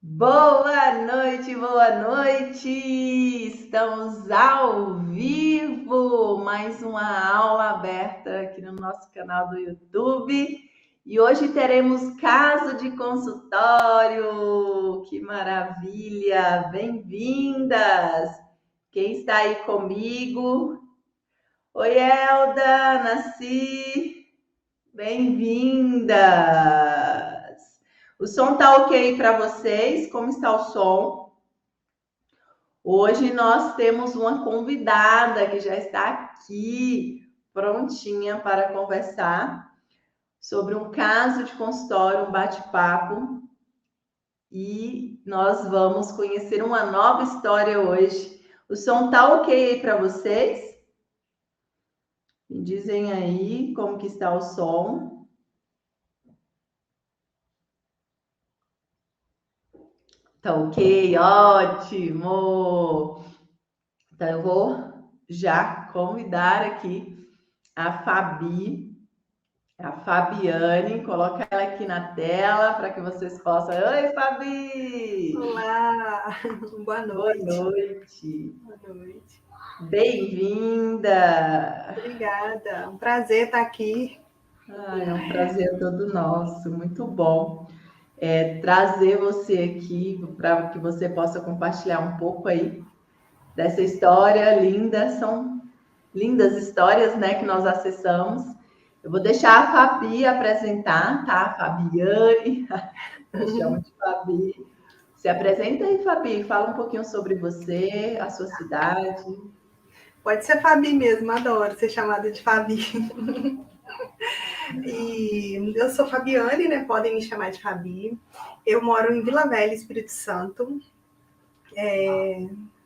Boa noite, boa noite! Estamos ao vivo, mais uma aula aberta aqui no nosso canal do YouTube. E hoje teremos caso de consultório. Que maravilha! Bem-vindas! Quem está aí comigo? Oi, Elda, Nasci, bem-vindas! O som tá ok para vocês? Como está o som? Hoje nós temos uma convidada que já está aqui, prontinha para conversar sobre um caso de consultório, um bate-papo. E nós vamos conhecer uma nova história hoje. O som tá ok para vocês? Me dizem aí como que está o som. Tá ok, ótimo! Então, eu vou já convidar aqui a Fabiane, coloca ela aqui na tela para que vocês possam. Oi, Fabi! Olá, boa Boa noite. noite. Boa noite. Bem-vinda! Obrigada, um prazer estar aqui. É um prazer todo nosso, muito bom trazer você aqui para que você possa compartilhar um pouco aí dessa história linda. São lindas histórias, né, que nós acessamos. Eu vou deixar a Fabi apresentar, tá? Fabiane, eu chamo de Fabi. Se apresenta aí, Fabi, fala um pouquinho sobre você, a sua cidade. Pode ser Fabi mesmo, adoro ser chamada de Fabi. E eu sou Fabiane, né? Podem me chamar de Fabi. Eu moro em Vila Velha, Espírito Santo.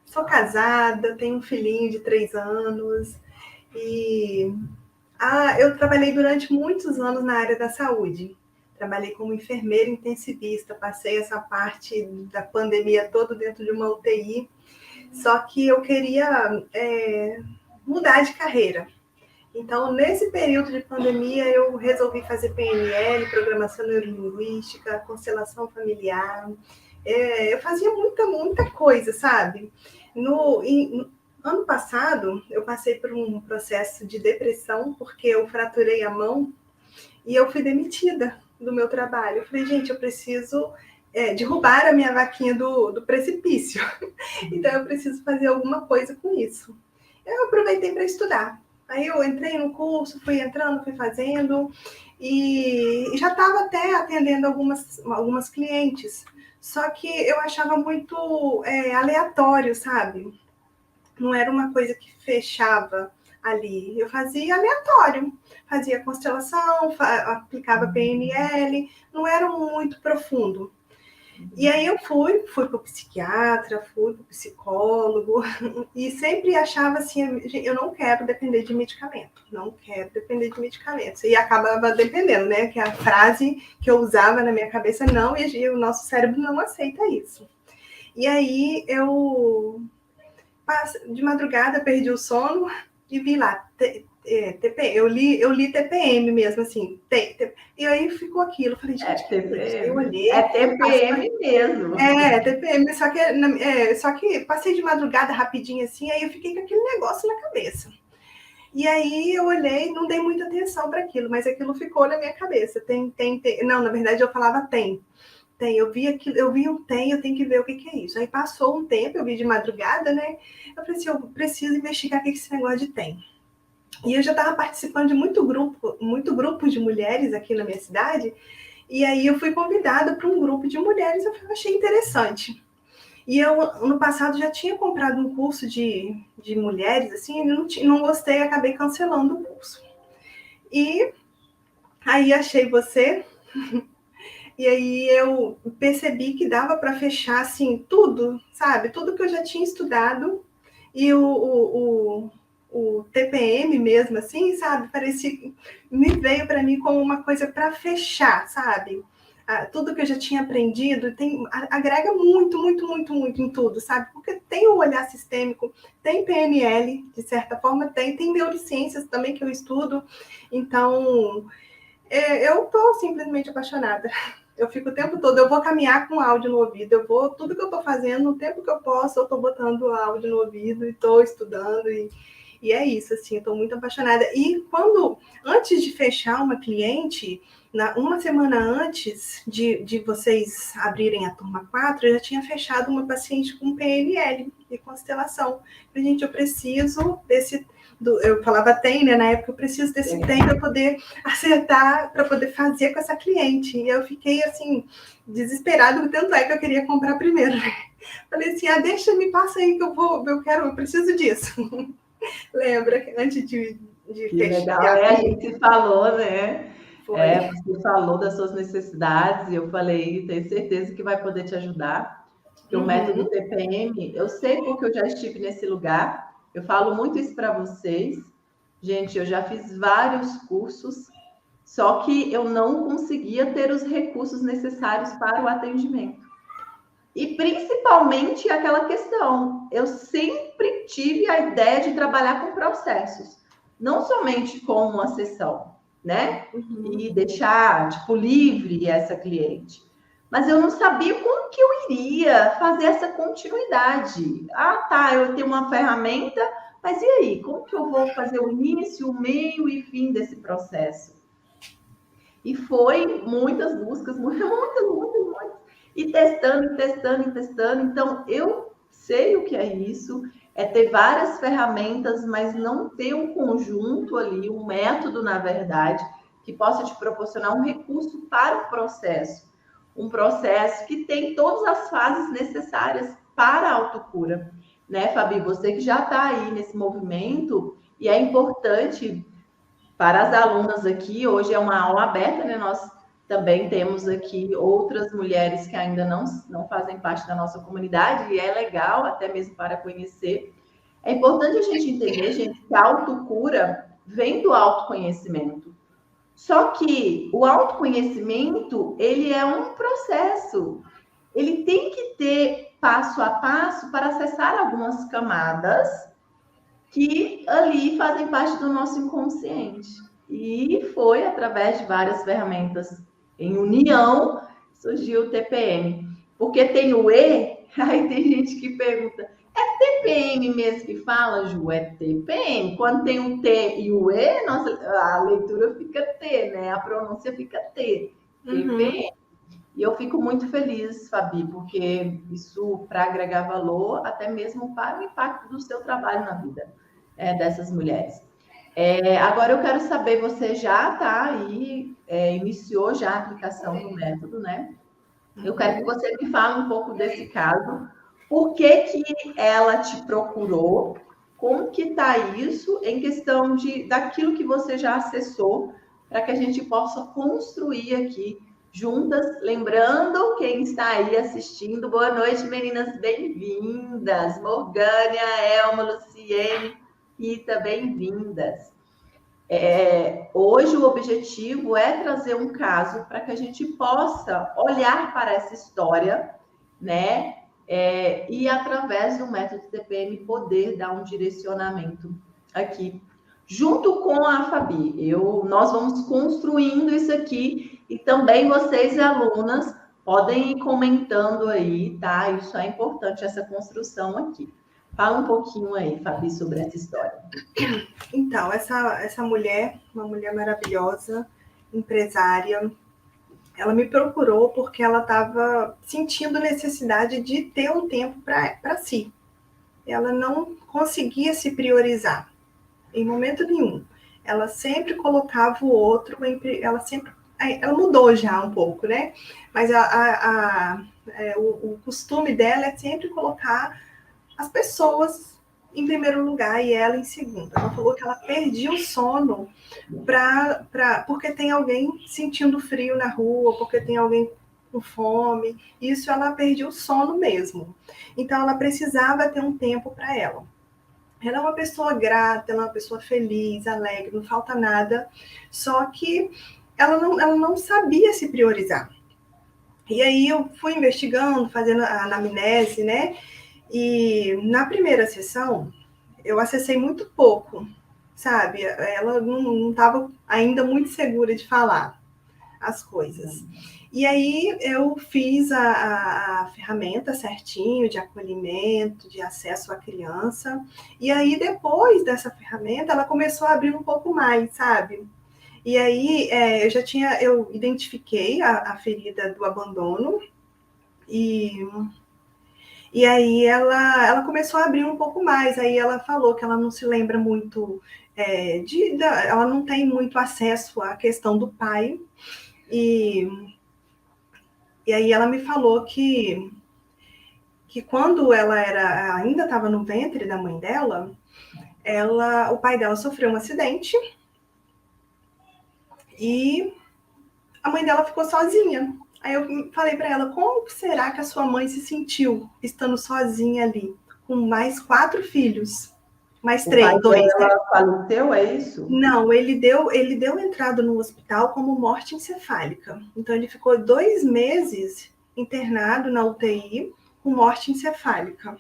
Sou casada, tenho um filhinho de 3 anos. E eu trabalhei durante muitos anos na área da saúde. Trabalhei como enfermeira intensivista, passei essa parte da pandemia toda dentro de uma UTI. Só que eu queria mudar de carreira. Então, nesse período de pandemia, eu resolvi fazer PNL, Programação Neurolinguística, Constelação Familiar. Eu fazia muita coisa, sabe? No ano passado, eu passei por um processo de depressão, porque eu fraturei a mão e eu fui demitida do meu trabalho. Eu falei, gente, eu preciso derrubar a minha vaquinha do precipício. Então, eu preciso fazer alguma coisa com isso. Eu aproveitei para estudar. Aí eu entrei no curso, fui entrando, fui fazendo, e já estava até atendendo algumas clientes. Só que eu achava muito aleatório, sabe? Não era uma coisa que fechava ali. Eu fazia aleatório, fazia constelação, aplicava PNL, não era muito profundo. E aí eu fui para o psiquiatra, fui para o psicólogo, e sempre achava assim, eu não quero depender de medicamento, não quero depender de medicamentos. E acabava dependendo, né? Que a frase que eu usava na minha cabeça, não, e o nosso cérebro não aceita isso. E aí eu, de madrugada, perdi o sono e vi lá, eu li TPM mesmo, assim, e aí ficou aquilo, eu falei, gente, que é isso? Aí eu TPM. É olhei, TPM mesmo. TPM, só que passei de madrugada rapidinho assim, aí eu fiquei com aquele negócio na cabeça. E aí eu olhei, não dei muita atenção para aquilo, mas aquilo ficou na minha cabeça. Tem. Não, na verdade eu falava tem. Eu vi aquilo, eu vi um tem, eu tenho que ver o que é isso. Aí passou um tempo, eu vi de madrugada, né? Eu falei assim, eu preciso investigar o que é esse negócio de tem. E eu já estava participando de muito grupo de mulheres aqui na minha cidade, e aí eu fui convidada para um grupo de mulheres, eu achei interessante. E eu, no passado, já tinha comprado um curso de mulheres, assim, e não gostei, acabei cancelando o curso. E aí achei você, e aí eu percebi que dava para fechar, assim, tudo, sabe? Tudo que eu já tinha estudado, e o TPM mesmo, assim, sabe? Parecia, me veio para mim como uma coisa para fechar, sabe? Tudo que eu já tinha aprendido agrega muito em tudo, sabe? Porque tem o olhar sistêmico, tem PNL, de certa forma, tem neurociências também que eu estudo. Então, eu estou simplesmente apaixonada. Eu fico o tempo todo, eu vou caminhar com áudio no ouvido, tudo que eu estou fazendo, no tempo que eu posso, eu estou botando áudio no ouvido e estou estudando, e é isso, assim, eu estou muito apaixonada. E antes de fechar uma cliente, uma semana antes de vocês abrirem a turma 4, eu já tinha fechado uma paciente com PNL e constelação. Gente, eu preciso eu falava TEM, né? Na época, eu preciso desse TEM para poder acertar, para poder fazer com essa cliente. E eu fiquei, assim, desesperada, tanto é que eu queria comprar primeiro. Falei assim, me passa aí que eu preciso disso. Lembra, antes de que fechar. Legal, a gente falou, né? Foi. Você falou das suas necessidades e eu falei, tenho certeza que vai poder te ajudar. Porque o método TPM, eu sei porque eu já estive nesse lugar. Eu falo muito isso para vocês. Gente, eu já fiz vários cursos, só que eu não conseguia ter os recursos necessários para o atendimento. E principalmente aquela questão, eu sempre tive a ideia de trabalhar com processos, não somente com uma sessão, né? E deixar, tipo, livre essa cliente. Mas eu não sabia como que eu iria fazer essa continuidade. Ah, tá, eu tenho uma ferramenta, mas e aí? Como que eu vou fazer o início, o meio e fim desse processo? E foi muitas buscas, muitas. E testando. Então, eu sei o que é isso, é ter várias ferramentas, mas não ter um conjunto ali, um método, na verdade, que possa te proporcionar um recurso para o processo. Um processo que tem todas as fases necessárias para a autocura. Né, Fabi? Você que já está aí nesse movimento, e é importante para as alunas aqui, hoje é uma aula aberta, né? Nós também temos aqui outras mulheres que ainda não fazem parte da nossa comunidade, e é legal até mesmo para conhecer. É importante a gente entender, gente, que a autocura vem do autoconhecimento. Só que o autoconhecimento, ele é um processo. Ele tem que ter passo a passo para acessar algumas camadas que ali fazem parte do nosso inconsciente. E foi através de várias ferramentas em união surgiu o TPM. Porque tem o E, aí tem gente que pergunta, é TPM mesmo que fala, Ju? É TPM. Quando tem o T e o E, a leitura fica T, né? A pronúncia fica T. TPM. E eu fico muito feliz, Fabi, porque isso para agregar valor, até mesmo para o impacto do seu trabalho na vida dessas mulheres. Agora eu quero saber, você já está aí, iniciou já a aplicação do método, né? Eu quero que você me fale um pouco desse caso. Por que ela te procurou? Como que está isso em questão daquilo que você já acessou, para que a gente possa construir aqui juntas, lembrando quem está aí assistindo. Boa noite, meninas, bem-vindas. Morgânia, Elma, Luciene, Rita, bem-vindas. Hoje o objetivo é trazer um caso para que a gente possa olhar para essa história, né? E através do método TPM poder dar um direcionamento aqui, junto com a Fabi. Nós vamos construindo isso aqui e também vocês, alunas, podem ir comentando aí, tá? Isso é importante, essa construção aqui. Fala um pouquinho aí, Fabi, sobre essa história. Então, essa mulher, uma mulher maravilhosa, empresária, ela me procurou porque ela estava sentindo necessidade de ter um tempo para si. Ela não conseguia se priorizar em momento nenhum. Ela sempre colocava o outro, ela mudou já um pouco, né? Mas o costume dela é sempre colocar as pessoas em primeiro lugar e ela em segundo. Ela falou que ela perdia o sono porque tem alguém sentindo frio na rua, porque tem alguém com fome. Isso ela perdia o sono mesmo. Então ela precisava ter um tempo para ela. Ela é uma pessoa grata, ela é uma pessoa feliz, alegre, não falta nada. Só que ela não sabia se priorizar. E aí eu fui investigando, fazendo a anamnese, né? E na primeira sessão, eu acessei muito pouco, sabe? Ela não estava ainda muito segura de falar. as coisas. E aí eu fiz a ferramenta certinho de acolhimento, de acesso à criança. E aí, depois dessa ferramenta, ela começou a abrir um pouco mais, sabe? E aí eu identifiquei a ferida do abandono e aí ela começou a abrir um pouco mais. Aí ela falou que ela não se lembra muito, ela não tem muito acesso à questão do pai. E aí ela me falou que quando ela ainda estava no ventre da mãe dela, o pai dela sofreu um acidente e a mãe dela ficou sozinha. Aí eu falei para ela, como será que a sua mãe se sentiu estando sozinha ali, com mais 4 filhos? Mais O pai 2, né? dela faleceu, é isso? Não, ele deu entrada no hospital como morte encefálica. Então ele ficou 2 meses internado na UTI com morte encefálica.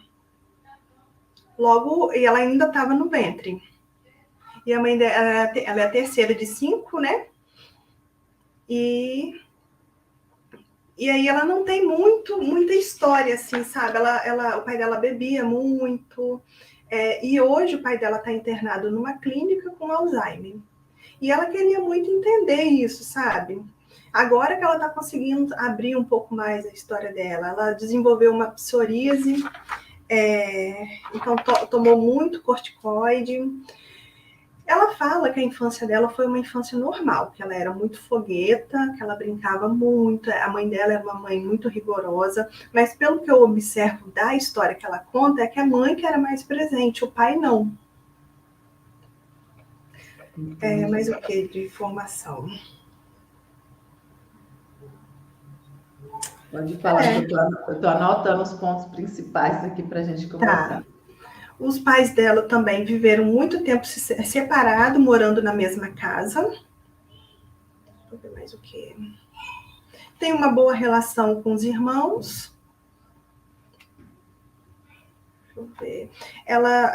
Logo, e ela ainda estava no ventre. E a mãe dela, ela é a terceira de 5, né? E aí ela não tem muita história, assim, sabe? O pai dela bebia muito. E hoje o pai dela está internado numa clínica com Alzheimer. E ela queria muito entender isso, sabe? Agora que ela está conseguindo abrir um pouco mais a história dela, ela desenvolveu uma psoríase, então tomou muito corticoide. Ela fala que a infância dela foi uma infância normal, que ela era muito fogueta, que ela brincava muito, a mãe dela era uma mãe muito rigorosa, mas pelo que eu observo da história que ela conta, é que a mãe que era mais presente, o pai não. Mas o que de informação? Pode falar, que eu estou anotando os pontos principais aqui para a gente conversar. Tá. Os pais dela também viveram muito tempo separados, morando na mesma casa. Deixa eu ver mais o que. Tem uma boa relação com os irmãos. Deixa eu ver. Ela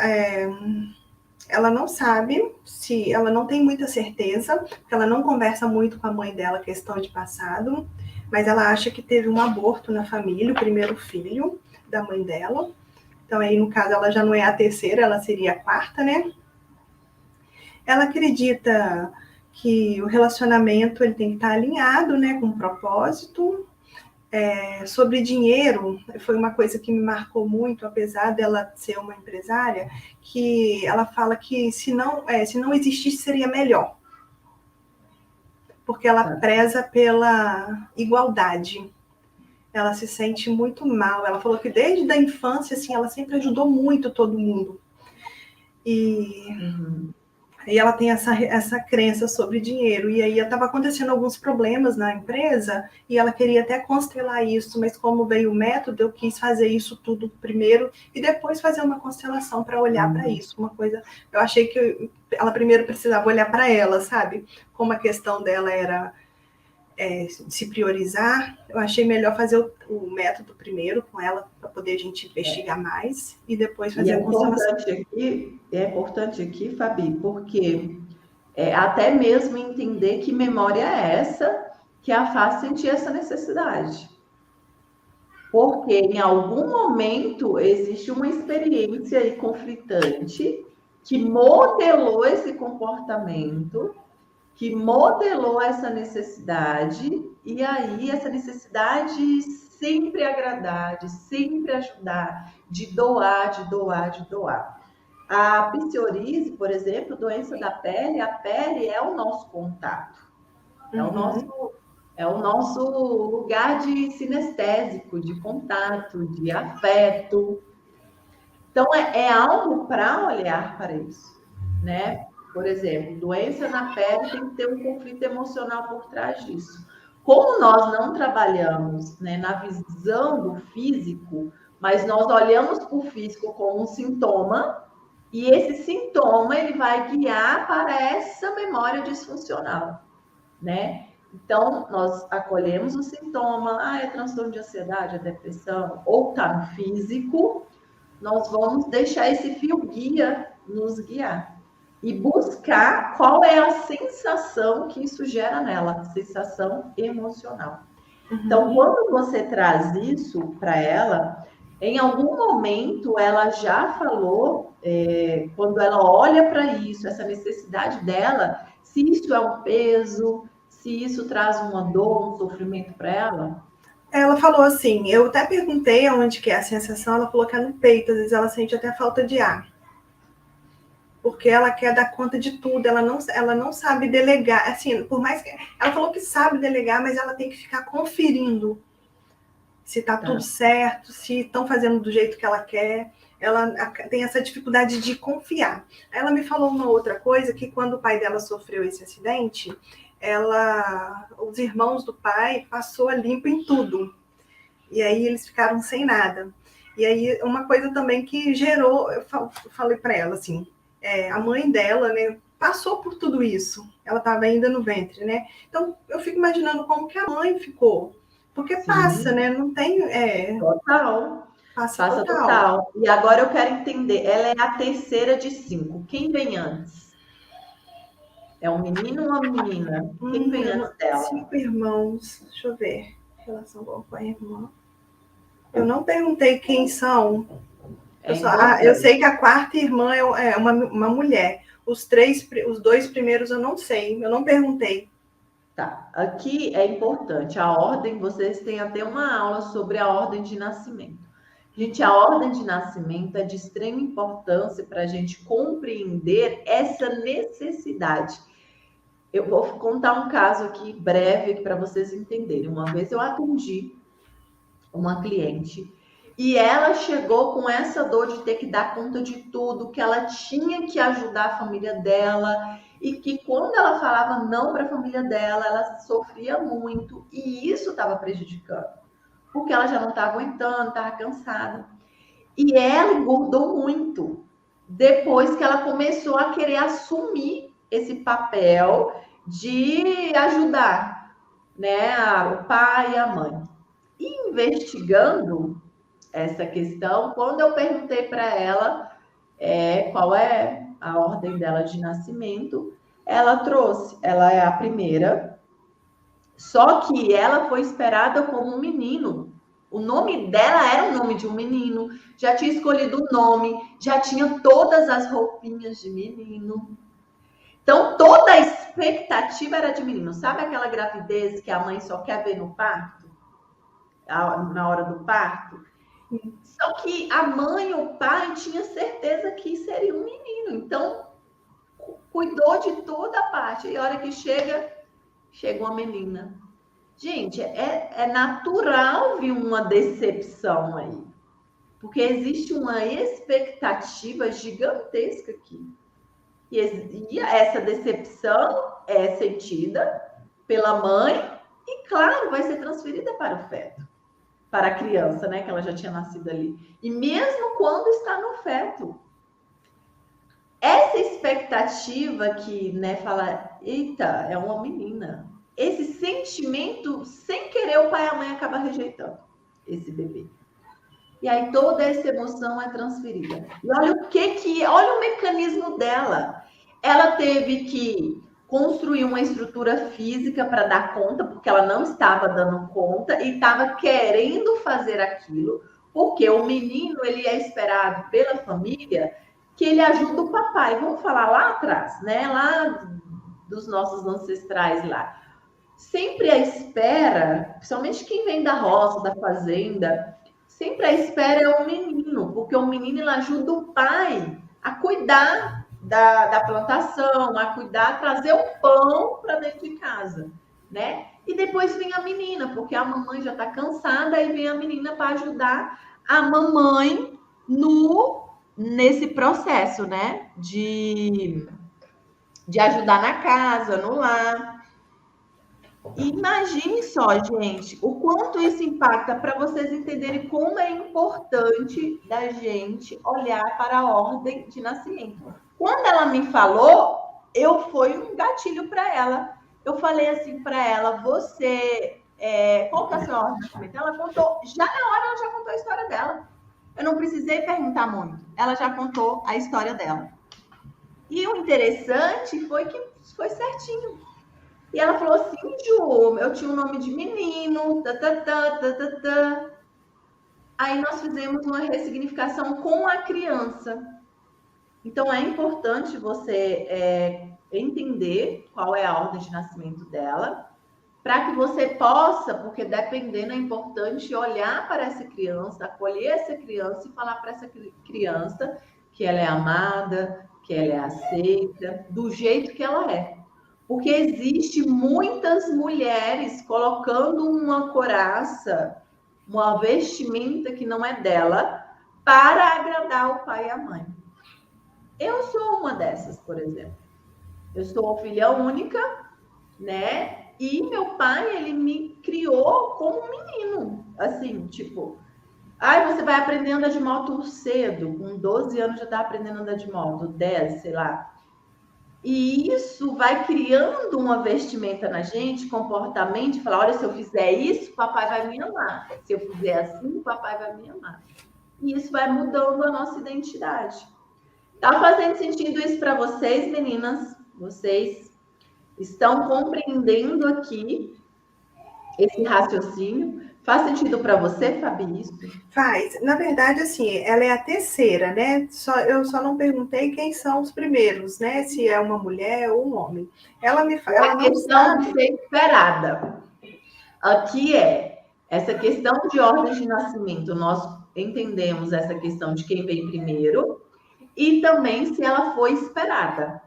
não sabe se... Ela não tem muita certeza, porque ela não conversa muito com a mãe dela, questão de passado, mas ela acha que teve um aborto na família, o primeiro filho da mãe dela. Então, aí, no caso, ela já não é a terceira, ela seria a 4ª, né? Ela acredita que o relacionamento ele tem que estar alinhado, né, com um propósito. Sobre dinheiro, foi uma coisa que me marcou muito, apesar dela ser uma empresária, que ela fala que se não existisse, seria melhor. Porque ela preza pela igualdade. Ela se sente muito mal. Ela falou que desde a infância, assim, ela sempre ajudou muito todo mundo. E ela tem essa crença sobre dinheiro. E aí estava acontecendo alguns problemas na empresa e ela queria até constelar isso, mas como veio o método, eu quis fazer isso tudo primeiro e depois fazer uma constelação para olhar para isso. Uma coisa, eu achei que ela primeiro precisava olhar para ela, sabe? Como a questão dela era se priorizar, eu achei melhor fazer o método primeiro com ela, para poder a gente investigar mais, e depois fazer a constelação. É importante aqui, Fabi, porque até mesmo entender que memória é essa que a faz sentir essa necessidade. Porque em algum momento existe uma experiência aí conflitante que modelou esse comportamento, que modelou essa necessidade, e aí essa necessidade de sempre agradar, de sempre ajudar, de doar, de doar, de doar. A psoríase, por exemplo, doença da pele, a pele é o nosso contato, é o nosso lugar de sinestésico, de contato, de afeto. Então, é algo para olhar para isso, né? Por exemplo, doença na pele tem que ter um conflito emocional por trás disso. Como nós não trabalhamos, né, na visão do físico, mas nós olhamos para o físico como um sintoma, e esse sintoma ele vai guiar para essa memória disfuncional, né? Então, nós acolhemos o sintoma, é transtorno de ansiedade, é depressão, ou está no físico, nós vamos deixar esse fio guia nos guiar. e buscar qual é a sensação que isso gera nela, sensação emocional. Então, quando você traz isso para ela, em algum momento ela já falou, quando ela olha para isso, essa necessidade dela, se isso é um peso, se isso traz uma dor, um sofrimento para ela? Ela falou assim, eu até perguntei aonde que é a sensação, ela falou que é no peito, às vezes ela sente até falta de ar. Porque ela quer dar conta de tudo, ela não sabe delegar, assim, por mais que... Ela falou que sabe delegar, mas ela tem que ficar conferindo se está tudo certo, se estão fazendo do jeito que ela quer. Ela tem essa dificuldade de confiar. Ela me falou uma outra coisa, que quando o pai dela sofreu esse acidente, os irmãos do pai passou a limpo em tudo. E aí eles ficaram sem nada. E aí uma coisa também que gerou, eu falei para ela assim, a mãe dela, né, passou por tudo isso. Ela estava ainda no ventre, né? Então eu fico imaginando como que a mãe ficou. Porque Sim. Passa, né? Não tem... Total. Passa total. E agora eu quero entender, ela é a terceira de 5. Quem vem antes? É um menino ou uma menina? Quem vem antes dela? 5 irmãos. Deixa eu ver. Relação com a irmã. Eu não perguntei quem são. Eu sei que a quarta irmã é uma mulher. Os 2 primeiros eu não sei. Eu não perguntei. Tá. Aqui é importante. A ordem, vocês têm até uma aula sobre a ordem de nascimento. Gente, a ordem de nascimento é de extrema importância para a gente compreender essa necessidade. Eu vou contar um caso aqui breve para vocês entenderem. Uma vez eu atendi uma cliente e ela chegou com essa dor de ter que dar conta de tudo, que ela tinha que ajudar a família dela e que quando ela falava não para a família dela, ela sofria muito e isso estava prejudicando, porque ela já não estava aguentando, estava cansada. E ela engordou muito depois que ela começou a querer assumir esse papel de ajudar, né, o pai e a mãe. E investigando essa questão, quando eu perguntei para ela qual é a ordem dela de nascimento, ela trouxe, ela é a primeira, só que ela foi esperada como um menino. O nome dela era o nome de um menino, já tinha escolhido o nome, já tinha todas as roupinhas de menino. Então, toda a expectativa era de menino. Sabe aquela gravidez que a mãe só quer ver no parto? Na hora do parto? Só que a mãe e o pai tinham certeza que seria um menino. Então, cuidou de toda a parte. E a hora que chega uma menina. Gente, é natural vir uma decepção aí. Porque existe uma expectativa gigantesca aqui. E essa decepção é sentida pela mãe e, claro, vai ser transferida para o feto, para a criança, né? Que ela já tinha nascido ali. E mesmo quando está no feto, essa expectativa que, né, fala, eita, é uma menina. Esse sentimento, sem querer, o pai e a mãe acabam rejeitando esse bebê. E aí toda essa emoção é transferida. E olha o mecanismo dela. Ela teve que construir uma estrutura física para dar conta, porque ela não estava dando conta e estava querendo fazer aquilo, porque o menino, ele é esperado pela família que ele ajuda o papai. Vamos falar lá atrás, né? Lá dos nossos ancestrais lá. Sempre a espera, principalmente quem vem da roça, da fazenda, sempre a espera é o menino, porque o menino ele ajuda o pai a cuidar da plantação, a cuidar, a trazer o pão para dentro de casa, né? E depois vem a menina, porque a mamãe já está cansada, e vem a menina para ajudar a mamãe nesse processo, né? De ajudar na casa, no lar. Imagine só, gente, o quanto isso impacta para vocês entenderem como é importante da gente olhar para a ordem de nascimento. Quando ela me falou, foi um gatilho para ela. Eu falei assim para ela, qual que é a sua ordem de nascimento? Ela contou, já na hora ela já contou a história dela. Eu não precisei perguntar muito, ela já contou a história dela. E o interessante foi que foi certinho. E ela falou assim, Ju, eu tinha um nome de menino, tá. Aí nós fizemos uma ressignificação com a criança. Então é importante você entender qual é a ordem de nascimento dela, para que você possa, porque dependendo é importante olhar para essa criança, acolher essa criança e falar para essa criança que ela é amada, que ela é aceita, do jeito que ela é. Porque existe muitas mulheres colocando uma couraça, uma vestimenta que não é dela, para agradar o pai e a mãe. Eu sou uma dessas, por exemplo. Eu sou filha única, né? E meu pai, ele me criou como um menino. Assim, tipo, ai, você vai aprender a andar de moto cedo. Com 12 anos já tá aprendendo a andar de moto, 10, sei lá. E isso vai criando uma vestimenta na gente, comportamento, falar, olha, se eu fizer isso, papai vai me amar. Se eu fizer assim, papai vai me amar. E isso vai mudando a nossa identidade. Tá fazendo sentido isso para vocês, meninas? Vocês estão compreendendo aqui esse raciocínio? Faz sentido para você, Fabi, isso? Faz. Na verdade, assim, ela é a terceira, né? Eu só não perguntei quem são os primeiros, né? Se é uma mulher ou um homem. Ela A não questão de sabe. ser esperada. Aqui é essa questão de ordem de nascimento. Nós entendemos essa questão de quem vem primeiro e também se ela foi esperada.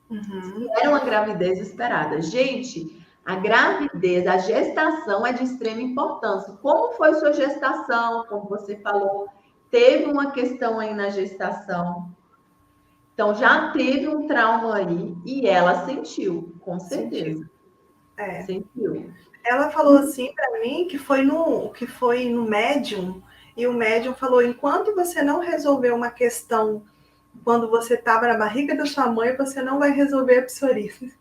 Se Uhum. era uma gravidez esperada. Gente, a gravidez, a gestação é de extrema importância. Como foi sua gestação? Como você falou, teve uma questão aí na gestação. Então, já teve um trauma aí e ela sentiu, com Sentiu. certeza. É. Sentiu. Ela falou assim para mim que foi no médium, e o médium falou: enquanto você não resolver uma questão quando você estava na barriga da sua mãe, você não vai resolver a psoríase.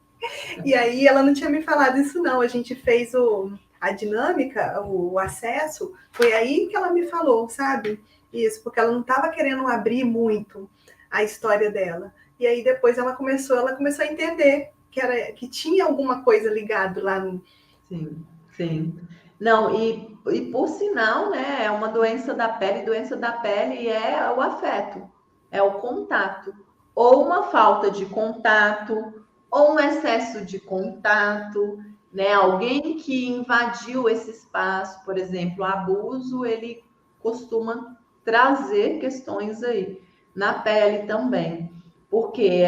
E aí ela não tinha me falado isso, não. A gente fez a dinâmica, o acesso, foi aí que ela me falou, sabe? Isso, porque ela não estava querendo abrir muito a história dela. E aí depois ela começou a entender que tinha alguma coisa ligada lá no. Sim, sim. Não, e por sinal, né, é uma doença da pele é o afeto, é o contato, ou uma falta de contato, ou um excesso de contato, né? Alguém que invadiu esse espaço, por exemplo, o abuso, ele costuma trazer questões aí na pele também, porque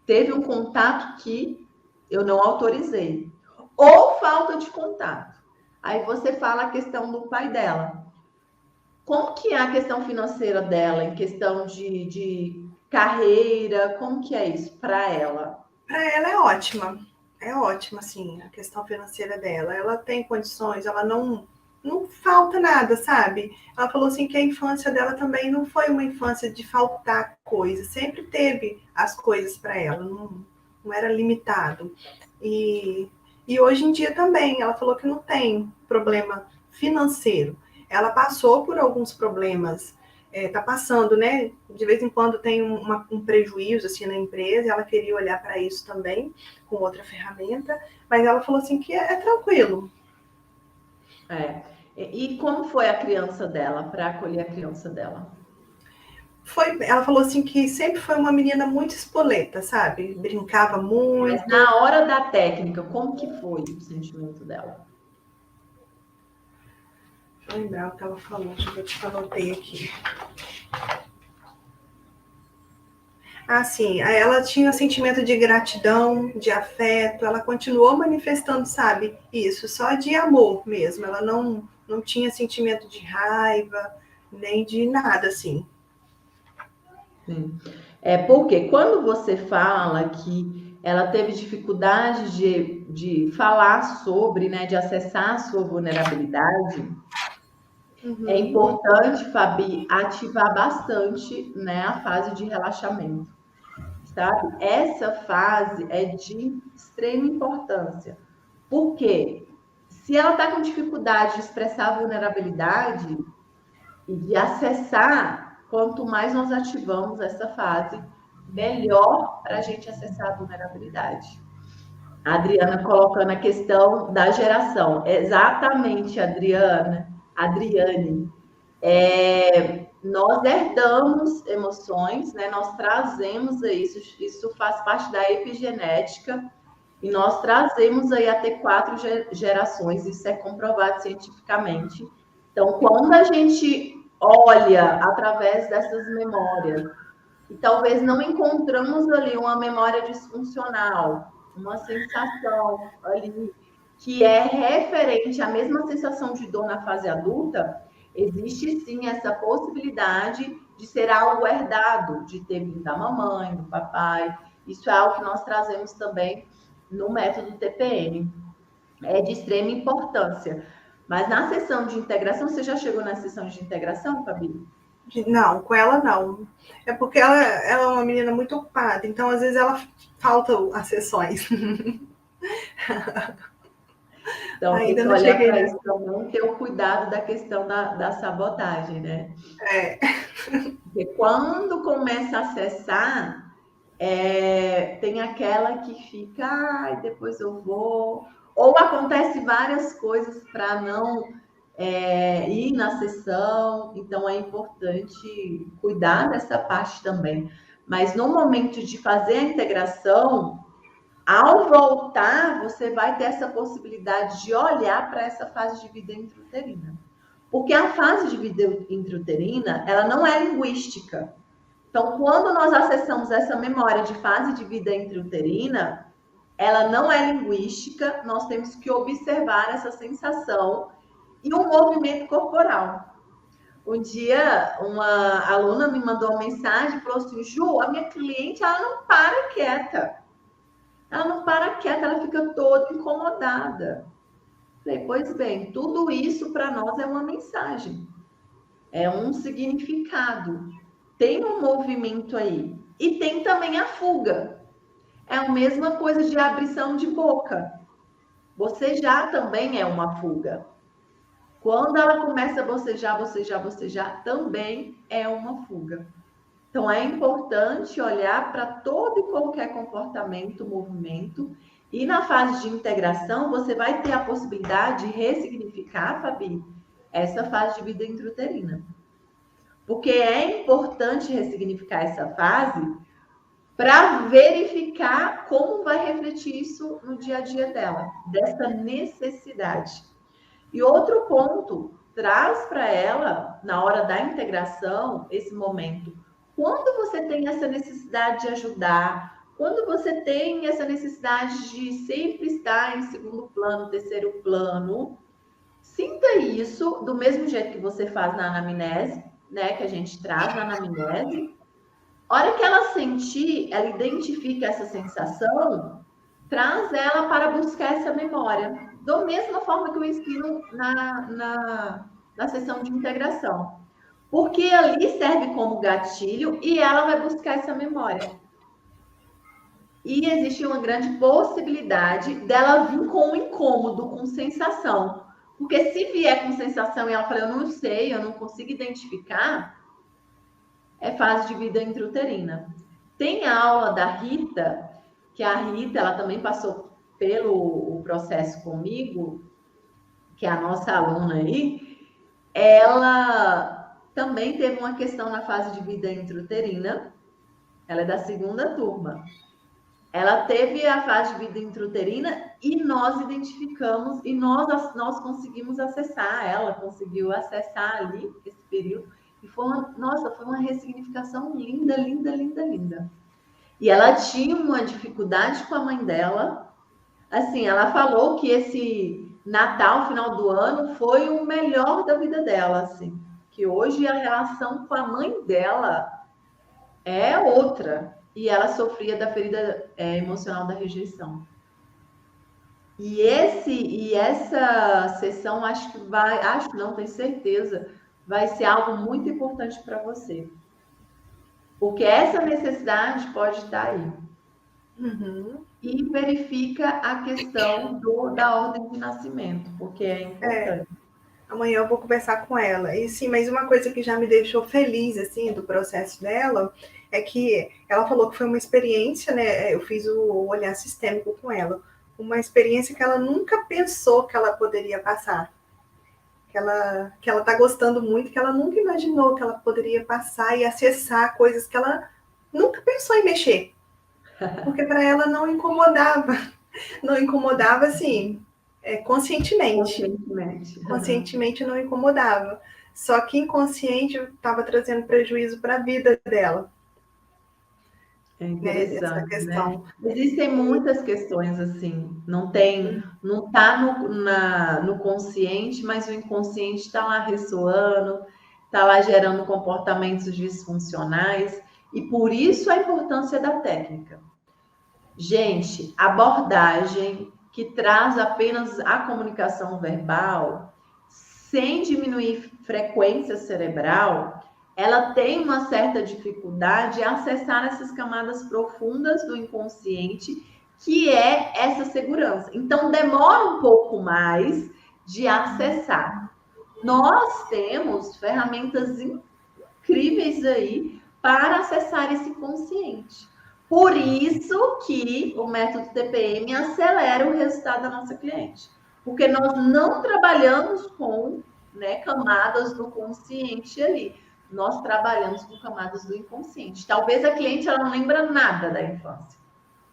teve um contato que eu não autorizei ou falta de contato. Aí você fala a questão do pai dela. Como que é a questão financeira dela, em questão de carreira? Como que é isso para ela? Para ela é ótima, assim, a questão financeira dela. Ela tem condições, ela não falta nada, sabe? Ela falou assim que a infância dela também não foi uma infância de faltar coisas, sempre teve as coisas para ela, não era limitado. E, e hoje em dia também, ela falou que não tem problema financeiro. Ela passou por alguns problemas, tá passando, né? De vez em quando tem um prejuízo assim na empresa, ela queria olhar para isso também com outra ferramenta, mas ela falou assim que é tranquilo. É. E como foi a criança dela, para acolher a criança dela? Ela falou assim que sempre foi uma menina muito espoleta, sabe? Brincava Mas muito. na hora da técnica, como que foi o sentimento dela? Deixa eu lembrar o que ela falou, deixa eu ver se eu anotei aqui. Assim, ela tinha um sentimento de gratidão, de afeto, ela continuou manifestando, sabe, isso, só de amor mesmo. Ela não tinha sentimento de raiva, nem de nada, assim. Sim. É porque quando você fala que ela teve dificuldade de falar sobre, né, de acessar a sua vulnerabilidade, é Uhum. importante, Fabi, ativar bastante, né, a fase de relaxamento, sabe? Essa fase é de extrema importância. Por quê? Se ela está com dificuldade de expressar a vulnerabilidade e de acessar, quanto mais nós ativamos essa fase, melhor para a gente acessar a vulnerabilidade. A Adriana colocando a questão da geração. Exatamente, Adriane. Nós herdamos emoções, né? Nós trazemos isso faz parte da epigenética, e nós trazemos aí até 4 gerações, isso é comprovado cientificamente. Então, quando a gente olha através dessas memórias, e talvez não encontramos ali uma memória disfuncional, uma sensação ali que é referente à mesma sensação de dor na fase adulta, existe sim essa possibilidade de ser algo herdado, de ter vindo da mamãe, do papai. Isso é algo que nós trazemos também no método TPM. É de extrema importância. Mas na sessão de integração, você já chegou na sessão de integração, Fabi? Não, com ela não. É porque ela é uma menina muito ocupada, então às vezes ela falta as sessões. Então, tem Ainda que não olhar cheguei para nessa. isso também, ter o cuidado da questão da sabotagem, né? É. Porque quando começa a acessar, tem aquela que fica, ai, depois eu vou. Ou acontece várias coisas para não ir na sessão, então é importante cuidar dessa parte também. Mas no momento de fazer a integração, ao voltar, você vai ter essa possibilidade de olhar para essa fase de vida intrauterina. Porque a fase de vida intrauterina, ela não é linguística. Então, quando nós acessamos essa memória de fase de vida intrauterina, ela não é linguística, nós temos que observar essa sensação e um movimento corporal. Um dia, uma aluna me mandou uma mensagem e falou assim: Ju, a minha cliente, ela não para quieta. Ela não para quieta, ela fica toda incomodada. Falei, pois bem, tudo isso para nós é uma mensagem, é um significado. Tem um movimento aí. E tem também a fuga. É a mesma coisa de abrição de boca. Bocejar também é uma fuga. Quando ela começa a bocejar, também é uma fuga. Então, é importante olhar para todo e qualquer comportamento, movimento. E na fase de integração, você vai ter a possibilidade de ressignificar, Fabi, essa fase de vida intrauterina. Porque é importante ressignificar essa fase para verificar como vai refletir isso no dia a dia dela, dessa necessidade. E outro ponto, traz para ela, na hora da integração, esse momento. Quando você tem essa necessidade de ajudar, quando você tem essa necessidade de sempre estar em segundo plano, terceiro plano, sinta isso do mesmo jeito que você faz na anamnese, né? Que a gente traz na anamnese. A hora que ela sentir, ela identifica essa sensação, traz ela para buscar essa memória. Da mesma forma que eu ensino na sessão de integração. Porque ali serve como gatilho e ela vai buscar essa memória. E existe uma grande possibilidade dela vir com um incômodo, com sensação. Porque se vier com sensação e ela fala, eu não sei, eu não consigo identificar, é fase de vida intrauterina. Tem a aula da Rita, que a Rita, ela também passou pelo processo comigo, que é a nossa aluna aí, ela também teve uma questão na fase de vida intrauterina, ela é da segunda turma. Ela teve a fase de vida intrauterina e nós identificamos e nós conseguimos acessar, ela conseguiu acessar ali esse período e foi uma ressignificação linda, linda, linda, linda. E ela tinha uma dificuldade com a mãe dela. Assim, ela falou que esse Natal, final do ano, foi o melhor da vida dela, assim. Que hoje a relação com a mãe dela é outra. E ela sofria da ferida emocional da rejeição. E essa sessão, tenho certeza, vai ser algo muito importante para você. Porque essa necessidade pode estar aí. Uhum. E verifica a questão da ordem de nascimento, porque é importante. Amanhã eu vou conversar com ela. E sim, mas uma coisa que já me deixou feliz, assim, do processo dela, é que ela falou que foi uma experiência, né? Eu fiz o olhar sistêmico com ela, uma experiência que ela nunca pensou que ela poderia passar, que ela tá gostando muito, que ela nunca imaginou que ela poderia passar e acessar coisas que ela nunca pensou em mexer, porque para ela não incomodava, não incomodava assim, conscientemente. Conscientemente. Conscientemente não incomodava. Só que inconsciente estava trazendo prejuízo para a vida dela, É né? Essa interessante, né? questão. Existem muitas questões assim, não tem, não está no consciente, mas o inconsciente está lá ressoando, está lá gerando comportamentos disfuncionais, e por isso a importância da técnica. Gente, abordagem que traz apenas a comunicação verbal, sem diminuir frequência cerebral, ela tem uma certa dificuldade em acessar essas camadas profundas do inconsciente, que é essa segurança. Então, demora um pouco mais de acessar. Nós temos ferramentas incríveis aí para acessar esse consciente. Por isso que o método TPM acelera o resultado da nossa cliente. Porque nós não trabalhamos com, né, camadas do consciente ali. Nós trabalhamos com camadas do inconsciente. Talvez a cliente ela não lembra nada da infância.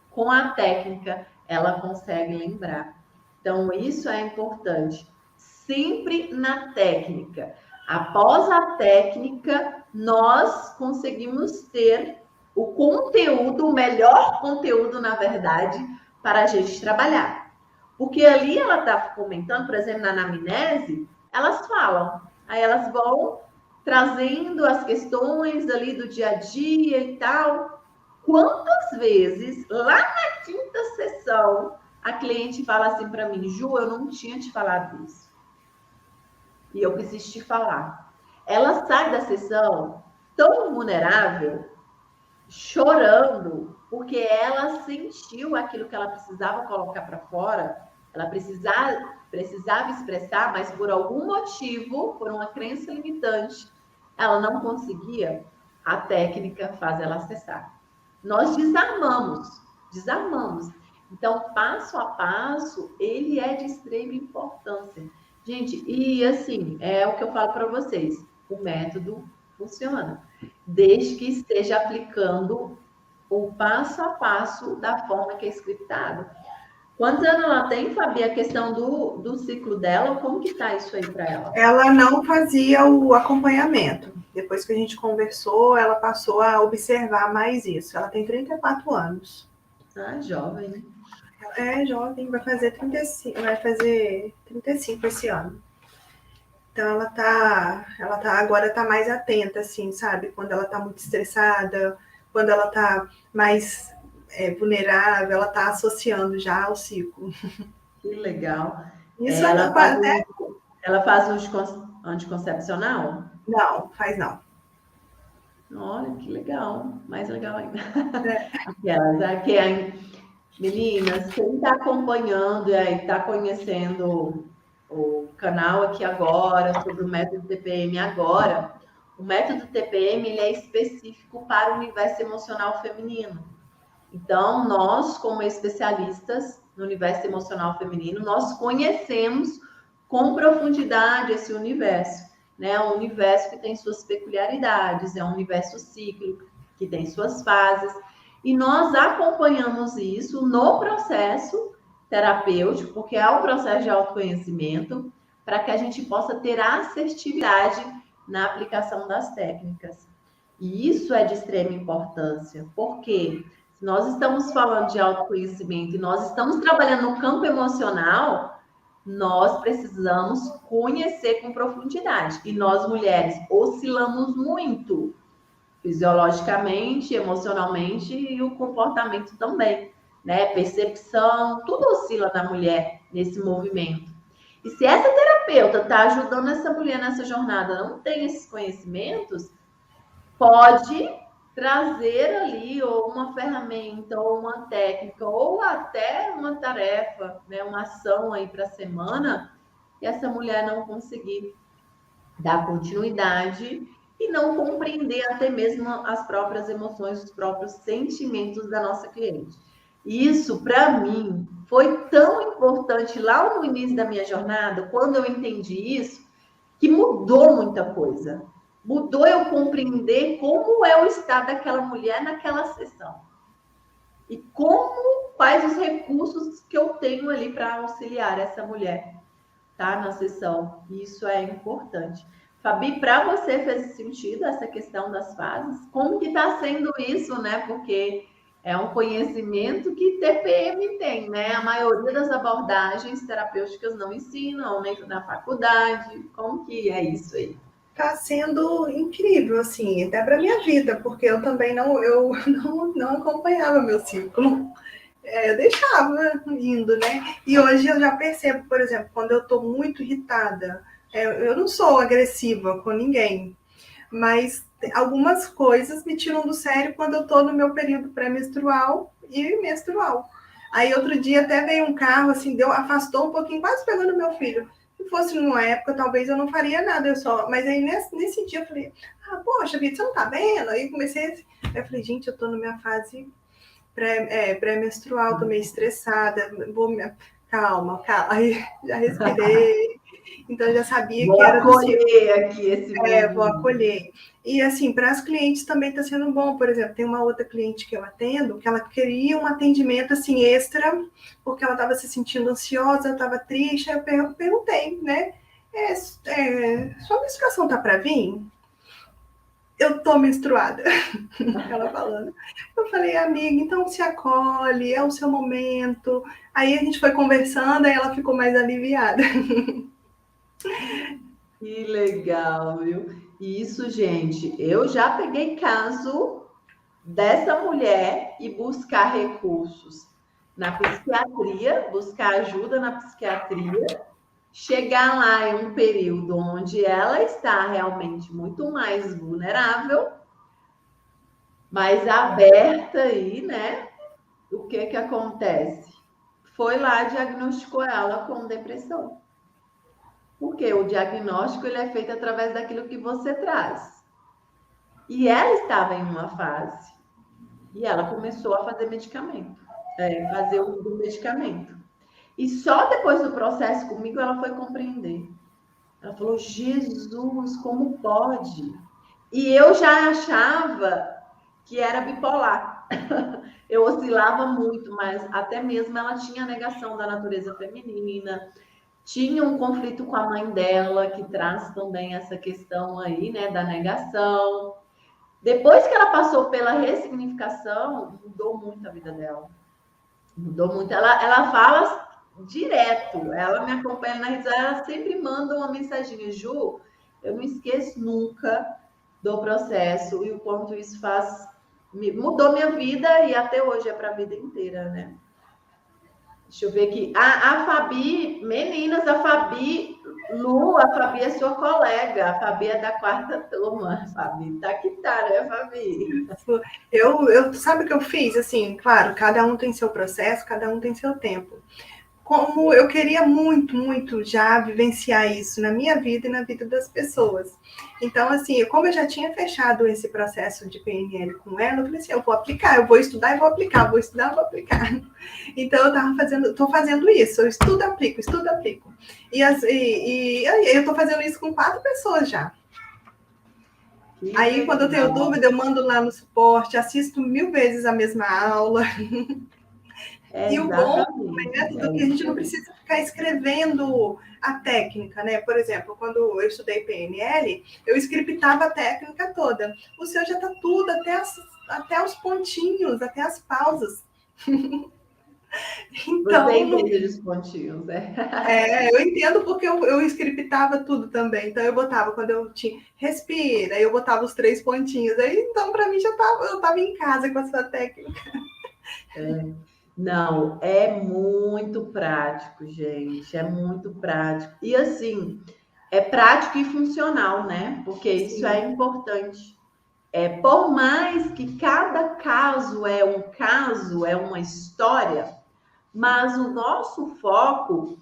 Com a técnica, ela consegue lembrar. Então, isso é importante. Sempre na técnica. Após a técnica, nós conseguimos ter o conteúdo, o melhor conteúdo, na verdade, para a gente trabalhar. Porque ali ela está comentando, por exemplo, na anamnese, elas falam, aí elas vão trazendo as questões ali do dia a dia e tal. Quantas vezes, lá na quinta sessão, a cliente fala assim para mim, Ju, eu não tinha te falado isso. E eu preciso te falar. Ela sai da sessão tão vulnerável, chorando, porque ela sentiu aquilo que ela precisava colocar para fora, ela precisava expressar, mas por algum motivo, por uma crença limitante, ela não conseguia. A técnica faz ela acessar. Nós desarmamos. Então, passo a passo, ele é de extrema importância. Gente, e assim, é o que eu falo para vocês, o método funciona, desde que esteja aplicando o passo a passo da forma que é scriptado. Quantos anos ela tem, Fabi? A questão do ciclo dela, como que tá isso aí para ela? Ela não fazia o acompanhamento. Depois que a gente conversou, ela passou a observar mais isso. Ela tem 34 anos. Ah, jovem. É jovem, vai fazer 35 esse ano. Então agora tá mais atenta, assim, sabe? Quando ela tá muito estressada, quando ela tá mais vulnerável, ela tá associando já ao ciclo. Que legal. Isso Ela faz, até... ela faz anticoncepcional? Não, faz não. Olha, que legal. Mais legal ainda. É. Meninas, quem está acompanhando e aí está conhecendo o canal aqui agora, sobre o método TPM agora, o método TPM ele é específico para o universo emocional feminino. Então, nós, como especialistas no universo emocional feminino, nós conhecemos com profundidade esse universo, né? É um universo que tem suas peculiaridades, é um universo cíclico, que tem suas fases, e nós acompanhamos isso no processo terapêutico, porque é um processo de autoconhecimento, para que a gente possa ter assertividade na aplicação das técnicas. E isso é de extrema importância, porque se nós estamos falando de autoconhecimento e nós estamos trabalhando no campo emocional, nós precisamos conhecer com profundidade. E nós, mulheres, oscilamos muito, fisiologicamente, emocionalmente e o comportamento também, né? Percepção, tudo oscila na mulher nesse movimento. E se essa terapeuta está ajudando essa mulher nessa jornada, não tem esses conhecimentos, pode trazer ali ou uma ferramenta, ou uma técnica, ou até uma tarefa, né, uma ação aí para a semana, e essa mulher não conseguir dar continuidade e não compreender até mesmo as próprias emoções, os próprios sentimentos da nossa cliente. E isso, para mim, foi tão importante lá no início da minha jornada, quando eu entendi isso, que mudou muita coisa. Mudou eu compreender como é o estado daquela mulher naquela sessão. E quais os recursos que eu tenho ali para auxiliar essa mulher, tá? Na sessão. Isso é importante. Fabi, para você fez sentido essa questão das fases? Como que está sendo isso, né? Porque é um conhecimento que TPM tem, né? A maioria das abordagens terapêuticas não ensinam, nem na faculdade. Como que é isso aí? Está sendo incrível, assim, até para minha vida, porque eu também não acompanhava meu ciclo. Eu deixava indo, né? E hoje eu já percebo, por exemplo, quando eu estou muito irritada, eu não sou agressiva com ninguém, mas algumas coisas me tiram do sério quando eu estou no meu período pré-menstrual e menstrual. Aí outro dia até veio um carro, assim, afastou um pouquinho, quase pegando meu filho. Se fosse numa época, talvez eu não faria nada, mas aí nesse dia eu falei, poxa, Vitor, você não tá vendo? Aí eu falei, gente, eu tô na minha fase pré-menstrual, tô meio estressada, calma. Aí já respirei, então já sabia que era do ciclo. Vou acolher aqui esse momento. Vou acolher. E assim, para as clientes também está sendo bom. Por exemplo, tem uma outra cliente que eu atendo que ela queria um atendimento assim extra, porque ela estava se sentindo ansiosa, estava triste. Aí eu perguntei, né? Sua menstruação tá para vir? Eu tô menstruada. Ela falando. Eu falei, amiga, então se acolhe, é o seu momento. Aí a gente foi conversando, aí ela ficou mais aliviada. Que legal, viu? E isso, gente, eu já peguei caso dessa mulher e buscar recursos na psiquiatria, buscar ajuda na psiquiatria, chegar lá em um período onde ela está realmente muito mais vulnerável, mais aberta aí, né? O que que acontece? Foi lá, diagnosticou ela com depressão. Porque o diagnóstico ele é feito através daquilo que você traz. E ela estava em uma fase. E ela começou a fazer medicamento. Fazer uso do medicamento. E só depois do processo comigo ela foi compreender. Ela falou, Jesus, como pode? E eu já achava que era bipolar. Eu oscilava muito, mas até mesmo ela tinha a negação da natureza feminina, tinha um conflito com a mãe dela, que traz também essa questão aí, né, da negação. Depois que ela passou pela ressignificação, mudou muito a vida dela. Mudou muito. Ela fala direto, ela me acompanha na rede, ela sempre manda uma mensagem, Ju, eu não esqueço nunca do processo e o quanto isso mudou minha vida e até hoje é para a vida inteira, né? Deixa eu ver aqui. A Fabi, meninas, a Fabi é sua colega. A Fabi é da quarta turma. Fabi, tá que tá, né, Fabi? Sabe o que eu fiz? Assim, claro, cada um tem seu processo, cada um tem seu tempo. Como eu queria muito, muito já vivenciar isso na minha vida e na vida das pessoas. Então, assim, como eu já tinha fechado esse processo de PNL com ela, eu falei assim, eu vou aplicar, eu vou estudar e vou aplicar, vou estudar e vou aplicar. Então, eu estou fazendo isso, eu estudo, aplico. E eu estou fazendo isso com 4 pessoas já. Aí, quando eu tenho dúvida, eu mando lá no suporte, assisto 1000 vezes a mesma aula. E o bom é que a gente não precisa ficar escrevendo a técnica, né? Por exemplo, quando eu estudei PNL, eu scriptava a técnica toda. O seu já está tudo, até os pontinhos, até as pausas. Então, você entende os pontinhos, né? Eu entendo porque eu scriptava tudo também. Então, eu botava, quando eu tinha respira, eu botava os 3 pontinhos. Aí, então, para mim, eu estava em casa com essa técnica. Não, é muito prático, gente. É muito prático. E assim, é prático e funcional, né? Porque isso é importante. Por mais que cada caso é uma história, mas o nosso foco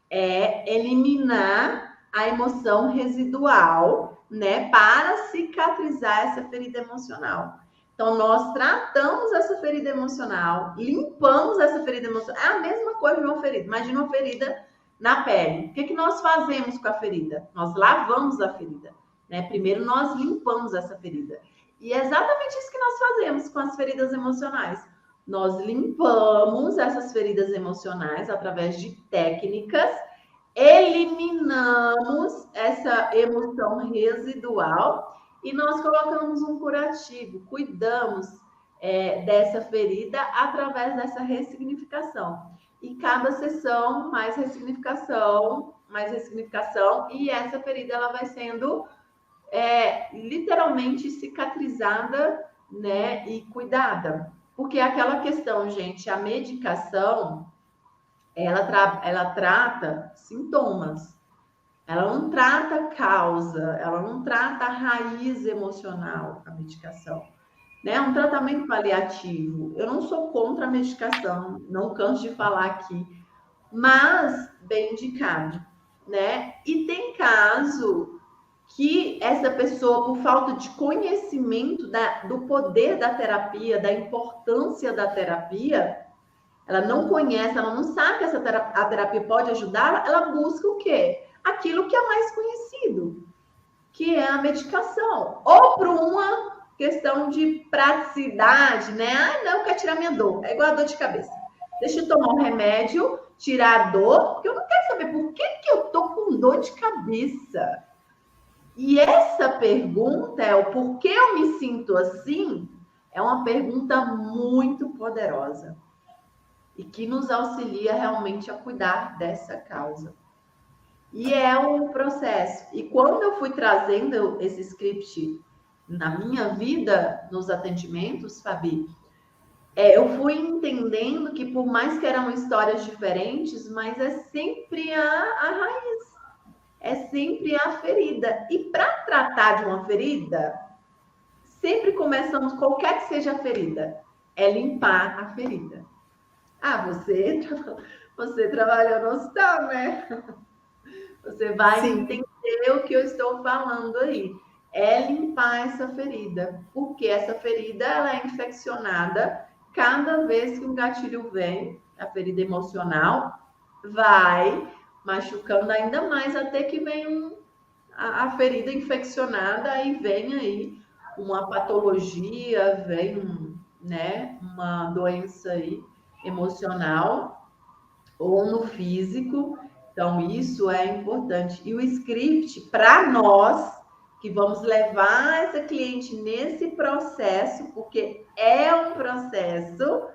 é eliminar a emoção residual, né, para cicatrizar essa ferida emocional. Então, nós tratamos essa ferida emocional, limpamos essa ferida emocional. É a mesma coisa de uma ferida. Imagina uma ferida na pele. O que nós fazemos com a ferida? Nós lavamos a ferida, né? Primeiro, nós limpamos essa ferida. E é exatamente isso que nós fazemos com as feridas emocionais. Nós limpamos essas feridas emocionais através de técnicas, eliminamos essa emoção residual e nós colocamos um curativo, cuidamos dessa ferida através dessa ressignificação. E cada sessão, mais ressignificação, e essa ferida ela vai sendo literalmente cicatrizada, né, e cuidada. Porque aquela questão, gente, a medicação, ela trata sintomas. Ela não trata causa, ela não trata a raiz emocional, a medicação. Né? É um tratamento paliativo. Eu não sou contra a medicação, não canso de falar aqui, mas bem indicado, né? E tem caso que essa pessoa, por falta de conhecimento do poder da terapia, da importância da terapia, ela não conhece, ela não sabe que a terapia pode ajudar, ela busca o quê? Aquilo que é mais conhecido, que é a medicação. Ou por uma questão de praticidade, né? Ah, não, eu quero tirar minha dor. É igual a dor de cabeça. Deixa eu tomar um remédio, tirar a dor, porque eu não quero saber por que eu tô com dor de cabeça. E essa pergunta, o porquê eu me sinto assim, é uma pergunta muito poderosa e que nos auxilia realmente a cuidar dessa causa. E é um processo. E quando eu fui trazendo esse script na minha vida, nos atendimentos, Fabi, eu fui entendendo que por mais que eram histórias diferentes, mas é sempre a raiz, é sempre a ferida. E para tratar de uma ferida, sempre começamos, qualquer que seja a ferida, é limpar a ferida. Ah, você trabalhou no hospital, né? Você vai Sim. entender o que eu estou falando aí. É limpar essa ferida, porque essa ferida ela é infeccionada cada vez que um gatilho vem, a ferida emocional, vai machucando ainda mais até que vem a ferida infeccionada, aí vem aí uma patologia, vem né, uma doença aí emocional ou no físico. Então, isso é importante. E o script, para nós, que vamos levar essa cliente nesse processo, porque é um processo,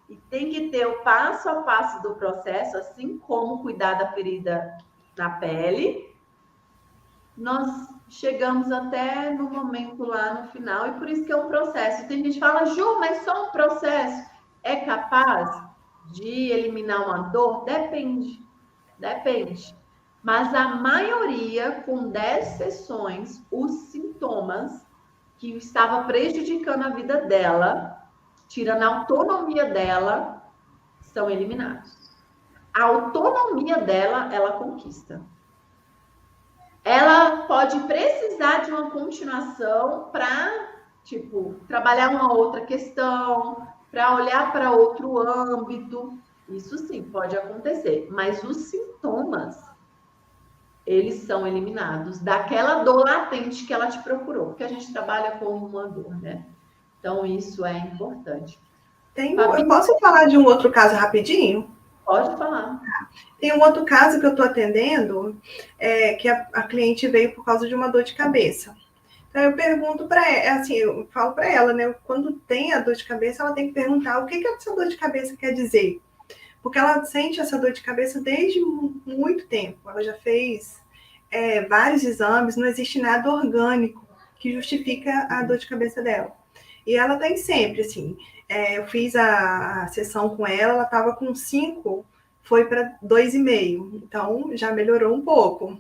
e tem que ter o passo a passo do processo, assim como cuidar da ferida na pele, nós chegamos até no momento lá no final, e por isso que é um processo. Tem gente que fala, Ju, mas só um processo é capaz de eliminar uma dor? Depende. Mas a maioria, com 10 sessões, os sintomas que estavam prejudicando a vida dela, tirando a autonomia dela, são eliminados. A autonomia dela, ela conquista. Ela pode precisar de uma continuação para, trabalhar uma outra questão, para olhar para outro âmbito. Isso sim, pode acontecer. Mas os sintomas, eles são eliminados daquela dor latente que ela te procurou, porque a gente trabalha com uma dor, né? Então, isso é importante. Eu posso falar de um outro caso rapidinho? Pode falar. Tem um outro caso que eu estou atendendo, que a cliente veio por causa de uma dor de cabeça. Então, eu pergunto para ela, assim, eu falo para ela, né? Quando tem a dor de cabeça, ela tem que perguntar o que essa dor de cabeça quer dizer. Porque ela sente essa dor de cabeça desde muito tempo. Ela já fez vários exames, não existe nada orgânico que justifica a dor de cabeça dela. E ela tem sempre, assim, eu fiz a sessão com ela estava com 5, foi para 2,5. Então, já melhorou um pouco.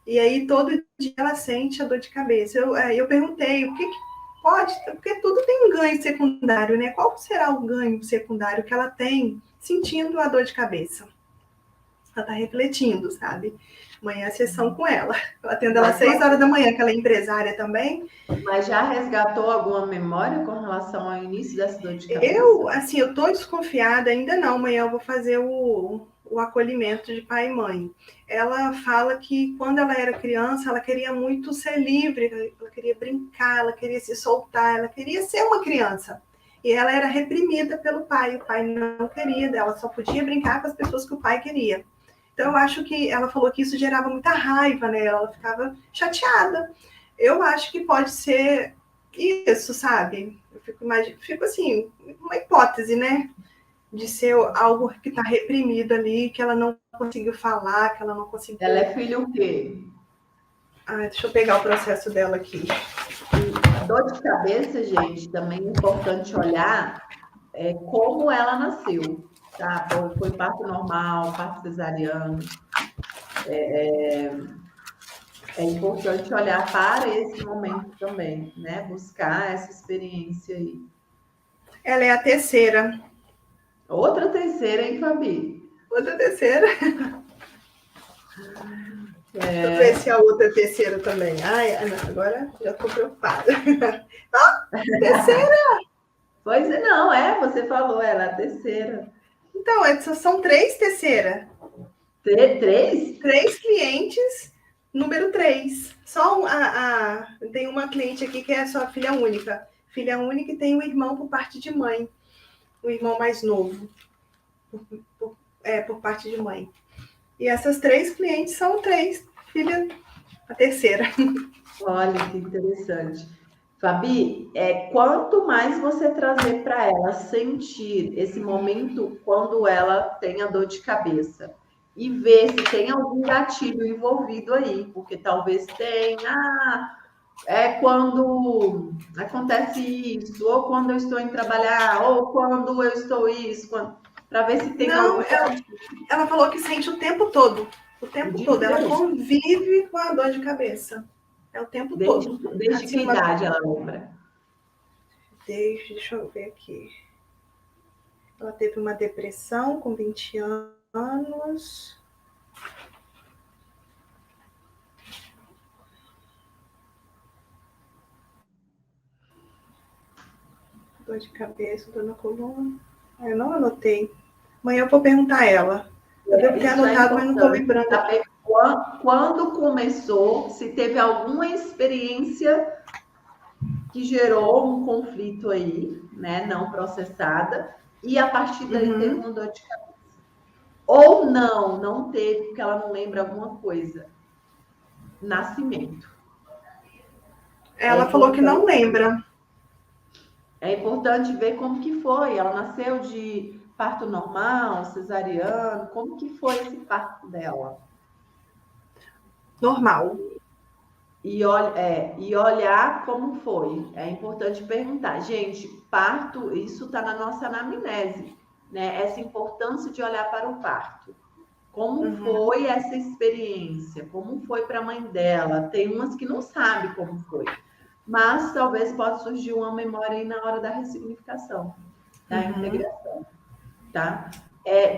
E aí, todo dia ela sente a dor de cabeça. Eu perguntei o que pode, porque tudo tem um ganho secundário, né? Qual será o ganho secundário que ela tem sentindo a dor de cabeça? Ela está refletindo, sabe? Amanhã é sessão com ela. Eu atendo ela às 6 horas da manhã, que ela é empresária também. Mas já resgatou alguma memória com relação ao início dessa dor de cabeça? Eu tô desconfiada, ainda não. Amanhã eu vou fazer o acolhimento de pai e mãe. Ela fala que quando ela era criança, ela queria muito ser livre, ela queria brincar, ela queria se soltar, ela queria ser uma criança. E ela era reprimida pelo pai, o pai não queria, ela só podia brincar com as pessoas que o pai queria. Então, eu acho que ela falou que isso gerava muita raiva nela, ela ficava chateada. Eu acho que pode ser isso, sabe? Eu fico assim, uma hipótese, né? De ser algo que está reprimido ali, que ela não conseguiu falar, que ela não conseguiu. Ela é filha o quê? Deixa eu pegar o processo dela aqui. E dor de cabeça, gente, também é importante olhar como ela nasceu, tá? Foi parto normal, parto cesariano. É importante olhar para esse momento também, né? Buscar essa experiência aí. Ela é a terceira. Outra terceira, hein, Fabi? Outra terceira. Deixa eu ver se a outra terceira também. Não, agora já estou preocupada. Terceira! Pois não, você falou, ela é a terceira. Então, são 3 terceiras. 3? 3 clientes, número 3. Só tem uma cliente aqui que é só filha única. Filha única e tem um irmão por parte de mãe. O irmão mais novo. Por parte de mãe. E essas 3 clientes são 3 filha, a terceira. Olha que interessante. Fabi, quanto mais você trazer para ela sentir esse momento quando ela tem a dor de cabeça e ver se tem algum gatilho envolvido aí, porque talvez tenha, quando acontece isso, ou quando eu estou em trabalhar, ou quando eu estou isso, para ver se tem algum gatilho. Ela falou que sente o tempo todo. O tempo todo. Ela convive com a dor de cabeça. É o tempo todo. Desde que idade ela lembra? Deixa eu ver aqui. Ela teve uma depressão com 20 anos. Dor de cabeça, dor na coluna. Eu não anotei. Amanhã eu vou perguntar a ela. Eu devo ter anotado, mas não estou lembrando. Saber quando começou, se teve alguma experiência que gerou um conflito aí, né, não processada, e a partir daí teve uma dor de cabeça. Ou não teve, porque ela não lembra alguma coisa. Nascimento. Ela falou que não lembra. É importante ver como que foi. Ela nasceu de parto normal, cesariano, como que foi esse parto dela? Normal. E olhar como foi. É importante perguntar. Gente, parto, isso está na nossa anamnese, né? Essa importância de olhar para o parto. Como foi essa experiência? Como foi para a mãe dela? Tem umas que não sabem como foi. Mas talvez possa surgir uma memória aí na hora da ressignificação, da integração, tá?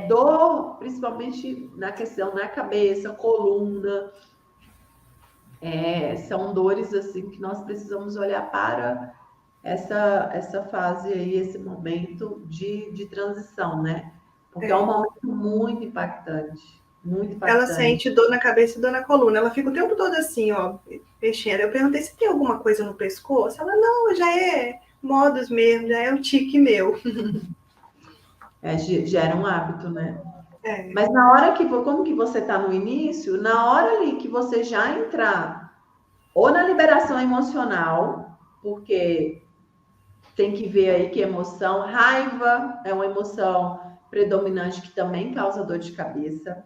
Dor, principalmente na questão na cabeça, coluna, são dores assim que nós precisamos olhar para essa fase aí, esse momento de transição, né? Porque é um momento muito impactante. Muito impactante. Ela sente dor na cabeça e dor na coluna. Ela fica o tempo todo assim, ó, mexendo. Eu perguntei se tem alguma coisa no pescoço. Ela, não, já é modus mesmo, já é um tique meu. Gera um hábito, né? Mas na hora como que você está no início, na hora ali que você já entrar ou na liberação emocional, porque tem que ver aí que emoção, raiva é uma emoção predominante que também causa dor de cabeça,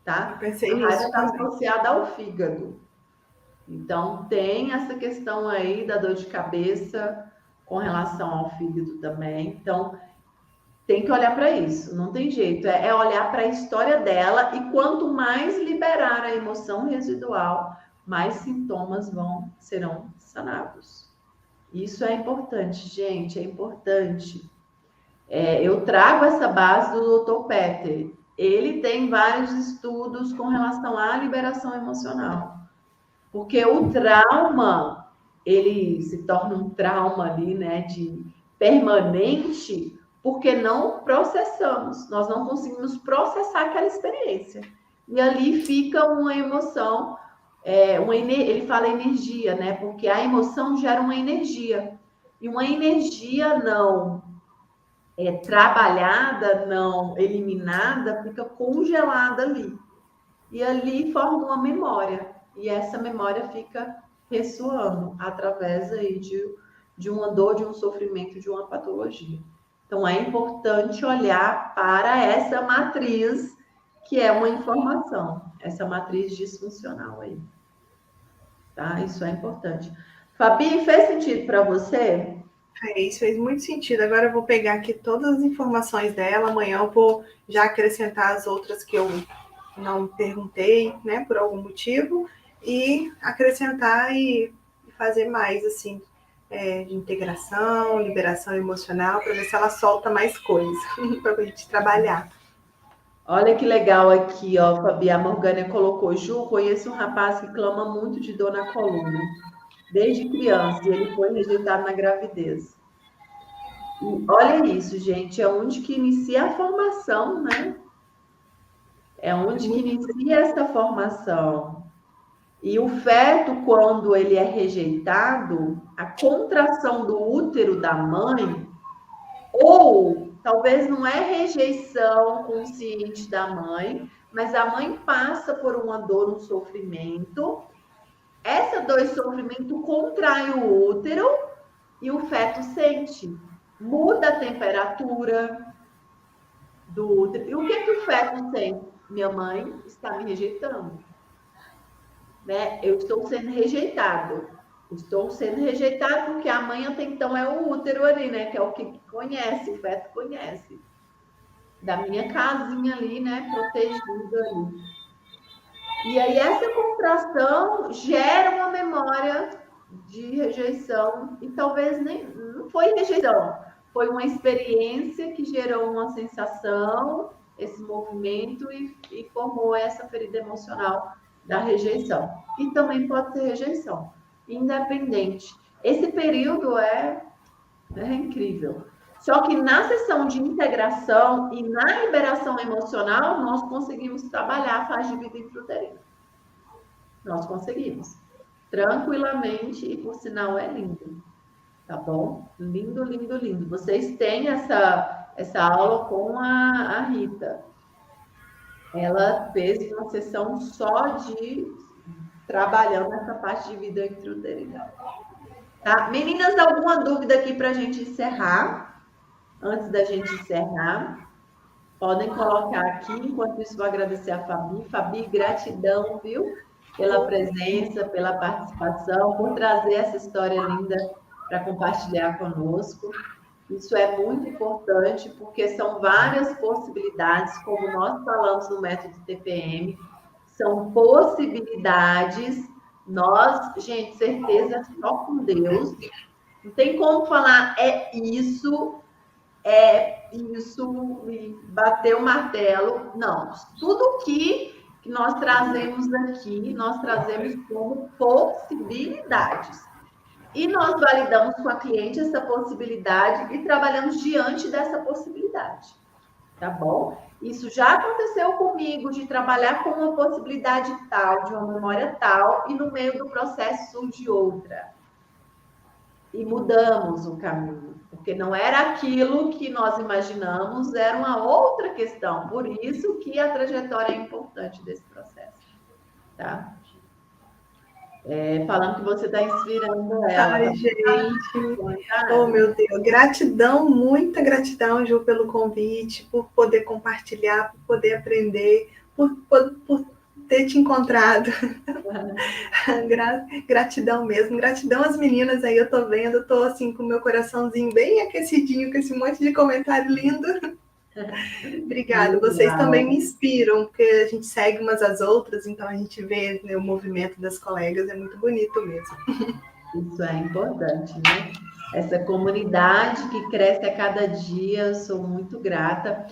tá? A raiva está associada ao fígado. Então, tem essa questão aí da dor de cabeça com relação ao fígado também. Então, tem que olhar para isso, não tem jeito. É olhar para a história dela e quanto mais liberar a emoção residual, mais sintomas serão sanados. Isso é importante, gente, é importante. Eu trago essa base do Dr. Peter. ele tem vários estudos com relação à liberação emocional. Porque o trauma, ele se torna um trauma ali, né, de permanente, porque não processamos, nós não conseguimos processar aquela experiência. E ali fica uma emoção, ele fala energia, né, porque a emoção gera uma energia. E uma energia não trabalhada, não eliminada, fica congelada ali. E ali forma uma memória. E essa memória fica ressoando através aí de uma dor, de um sofrimento, de uma patologia. Então, é importante olhar para essa matriz, que é uma informação, essa matriz disfuncional aí. Tá? Isso é importante. Fabi, fez sentido para você? Fez muito sentido. Agora eu vou pegar aqui todas as informações dela. Amanhã eu vou já acrescentar as outras que eu não perguntei, né, por algum motivo, e acrescentar e fazer mais, assim, de integração, liberação emocional, para ver se ela solta mais coisas para a gente trabalhar. Olha que legal aqui, ó, Fabi, a Morgana colocou: Ju, conheço um rapaz que clama muito de dor na coluna, desde criança, e ele foi rejeitado na gravidez. E olha isso, gente, é onde que inicia a formação, né? É onde que inicia essa formação. E o feto, quando ele é rejeitado, a contração do útero da mãe, ou talvez não é rejeição consciente da mãe, mas a mãe passa por uma dor, um sofrimento. Essa dor e sofrimento contrai o útero e o feto sente. Muda a temperatura do útero. E o que o feto sente? Minha mãe está me rejeitando. Né? Eu estou sendo rejeitado. Estou sendo rejeitado porque a mãe até então é o útero ali, né? Que é o que conhece, o feto conhece. Da minha casinha ali, né? Protegida ali. E aí essa contração gera uma memória de rejeição. E talvez nem não foi rejeição. Foi uma experiência que gerou uma sensação, esse movimento e formou essa ferida emocional da rejeição. E também pode ser rejeição, independente. Esse período é incrível. Só que na sessão de integração e na liberação emocional, nós conseguimos trabalhar a fase de vida intrauterina. Nós conseguimos. Tranquilamente, e por sinal é lindo. Tá bom? Lindo, lindo, lindo. Vocês têm essa aula com a Rita. Ela fez uma sessão só de trabalhando essa parte de vida intrauterina. Tá? Meninas, alguma dúvida aqui para a gente encerrar? Antes da gente encerrar, podem colocar aqui. Enquanto isso, vou agradecer a Fabi. Fabi, gratidão, viu? Pela presença, pela participação, por trazer essa história linda para compartilhar conosco. Isso é muito importante, porque são várias possibilidades, como nós falamos no método TPM, são possibilidades. Nós, gente, certeza só com Deus. Não tem como falar isso, e bater o martelo. Não, tudo que nós trazemos aqui, nós trazemos como possibilidades. E nós validamos com a cliente essa possibilidade e trabalhamos diante dessa possibilidade. Tá bom? Isso já aconteceu comigo, de trabalhar com uma possibilidade tal, de uma memória tal, e no meio do processo surge outra. E mudamos o caminho, porque não era aquilo que nós imaginamos, era uma outra questão. Por isso que a trajetória é importante desse processo. Tá? Falando que você está inspirando ela. Ai, gente. Oh, meu Deus. Gratidão, muita gratidão, Ju, pelo convite, por poder compartilhar, por poder aprender, por ter te encontrado. Gratidão mesmo. Gratidão às meninas aí, eu tô vendo, eu tô assim com o meu coraçãozinho bem aquecidinho, com esse monte de comentário lindo. Obrigada, vocês também me inspiram, porque a gente segue umas às outras, então a gente vê, né, o movimento das colegas, é muito bonito mesmo. Isso é importante, né? Essa comunidade que cresce a cada dia, eu sou muito grata.